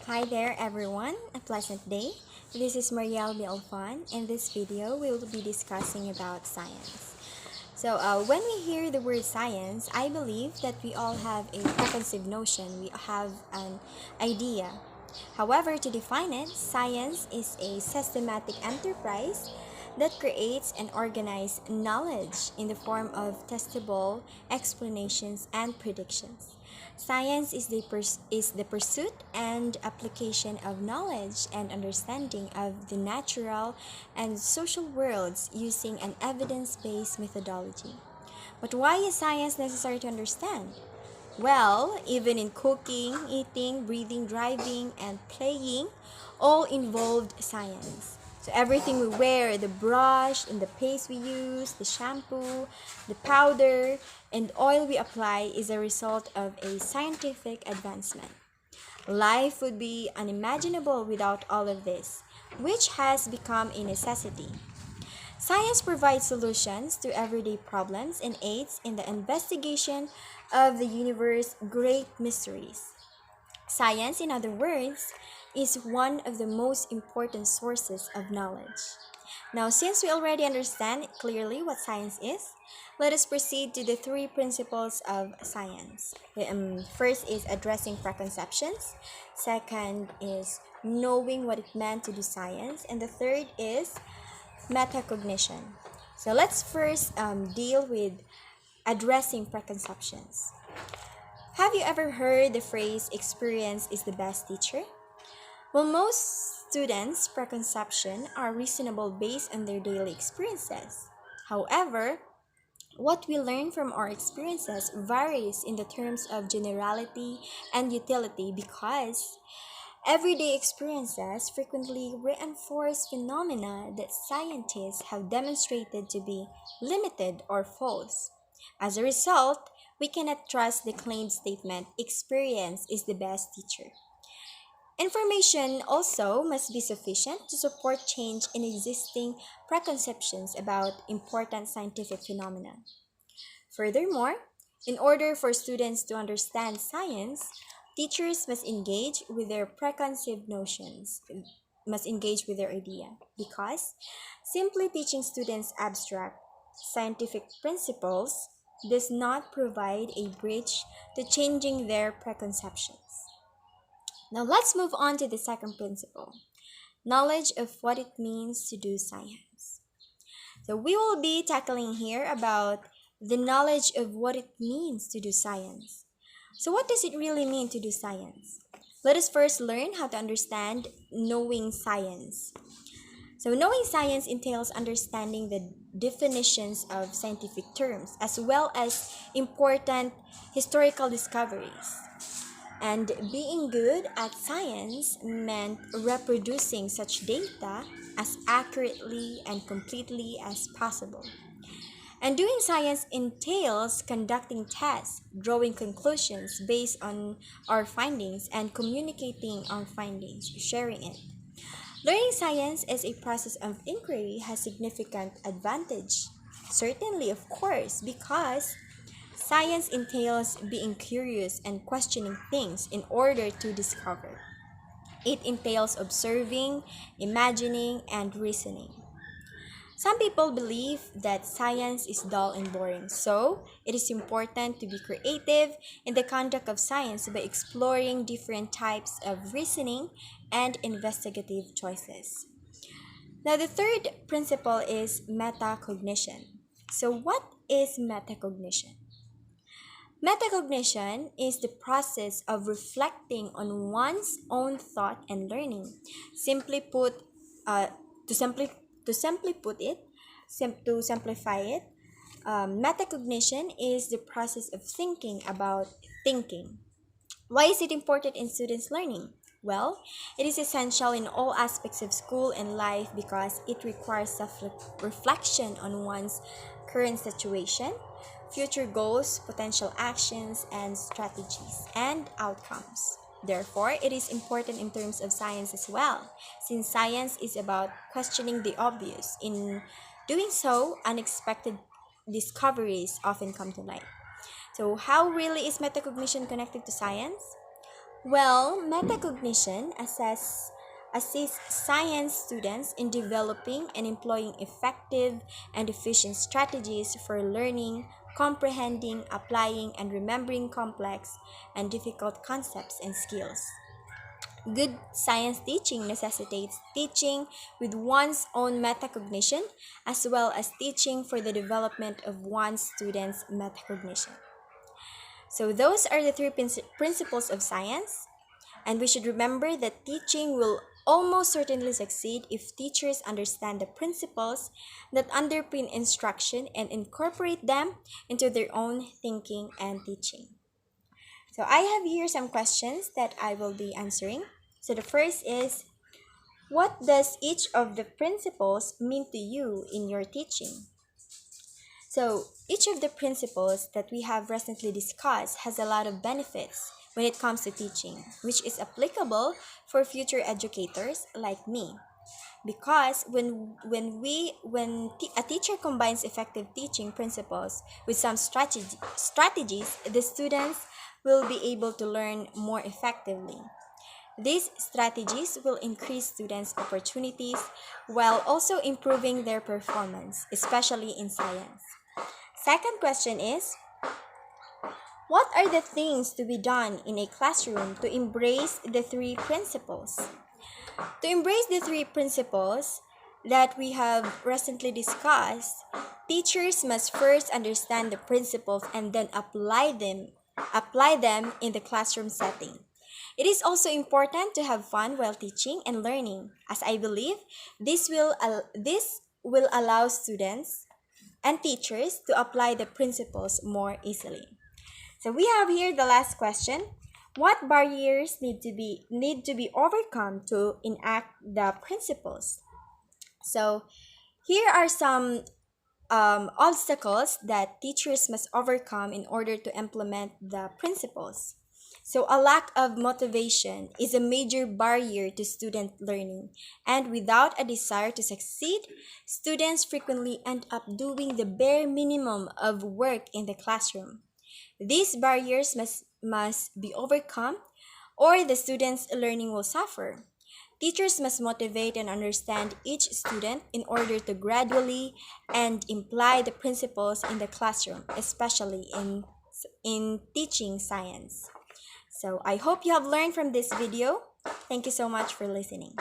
Hi there everyone, a pleasant day. This is Marielle Bialfan. In this video, we will be discussing about science. When we hear the word science, I believe that we all have a preconceived notion, we have an idea. However, to define it, science is a systematic enterprise that creates and organizes knowledge in the form of testable explanations and predictions. Science is the pursuit and application of knowledge and understanding of the natural and social worlds using an evidence based methodology. But why is science necessary to understand? Well, even in cooking, eating, breathing, driving, and playing, all involved science. So everything we wear, the brush and the paste we use, the shampoo, the powder, and oil we apply is a result of a scientific advancement. Life would be unimaginable without all of this, which has become a necessity. Science provides solutions to everyday problems and aids in the investigation of the universe's great mysteries. Science, in other words, is one of the most important sources of knowledge. Now, since we already understand clearly what science is, let us proceed to the three principles of science. First is addressing preconceptions, second is knowing what it meant to do science, and the third is metacognition. So let's first deal with addressing preconceptions. Have you ever heard the phrase experience is the best teacher? Well, most students' preconceptions are reasonable based on their daily experiences. However, what we learn from our experiences varies in the terms of generality and utility because everyday experiences frequently reinforce phenomena that scientists have demonstrated to be limited or false. As a result, we cannot trust the claimed statement, experience is the best teacher. Information also must be sufficient to support change in existing preconceptions about important scientific phenomena. Furthermore, in order for students to understand science, teachers must engage with their preconceived notions, must engage with their idea, because simply teaching students abstract scientific principles does not provide a bridge to changing their preconceptions. Now let's move on to the second principle, knowledge of what it means to do science. So we will be tackling here about the knowledge of what it means to do science. So what does it really mean to do science? Let us first learn how to understand knowing science. So knowing science entails understanding the definitions of scientific terms as well as important historical discoveries. And being good at science meant reproducing such data as accurately and completely as possible. And doing science entails conducting tests, drawing conclusions based on our findings, and communicating our findings, sharing it. Learning science as a process of inquiry has significant advantage. Certainly, of course, because science entails being curious and questioning things in order to discover. It entails observing, imagining, and reasoning. Some people believe that science is dull and boring, so it is important to be creative in the conduct of science by exploring different types of reasoning and investigative choices. Now, the third principle is metacognition. So, what is metacognition? Metacognition is the process of reflecting on one's own thought and learning. Simply put, uh, to simply to simply put it, to simplify it, metacognition is the process of thinking about thinking. Why is it important in students' learning? Well, it is essential in all aspects of school and life because it requires self reflection on one's current situation, future goals, potential actions, and strategies and outcomes. Therefore, it is important in terms of science as well, since science is about questioning the obvious. In doing so, unexpected discoveries often come to light. So, how really is metacognition connected to science? Well, metacognition assists science students in developing and employing effective and efficient strategies for learning, comprehending, applying, and remembering complex and difficult concepts and skills. Good science teaching necessitates teaching with one's own metacognition as well as teaching for the development of one's students' metacognition. So, those are the three principles of science. And we should remember that teaching will almost certainly succeed if teachers understand the principles that underpin instruction and incorporate them into their own thinking and teaching. So I have here some questions that I will be answering. So the first is, what does each of the principles mean to you in your teaching? So, each of the principles that we have recently discussed has a lot of benefits when it comes to teaching, which is applicable for future educators like me. Because a teacher combines effective teaching principles with some strategies, the students will be able to learn more effectively. These strategies will increase students' opportunities while also improving their performance, especially in science. Second question is, what are the things to be done in a classroom to embrace the three principles? To embrace the three principles that we have recently discussed, teachers must first understand the principles and then apply them in the classroom setting. It is also important to have fun while teaching and learning, as I believe this will allow students and teachers to apply the principles more easily. So we have here the last question. What barriers need to be overcome to enact the principles? So here are some obstacles that teachers must overcome in order to implement the principles. So, a lack of motivation is a major barrier to student learning, and without a desire to succeed, students frequently end up doing the bare minimum of work in the classroom. These barriers must be overcome, or the students' learning will suffer. Teachers must motivate and understand each student in order to gradually and imply the principles in the classroom, especially in teaching science. So I hope you have learned from this video. Thank you so much for listening.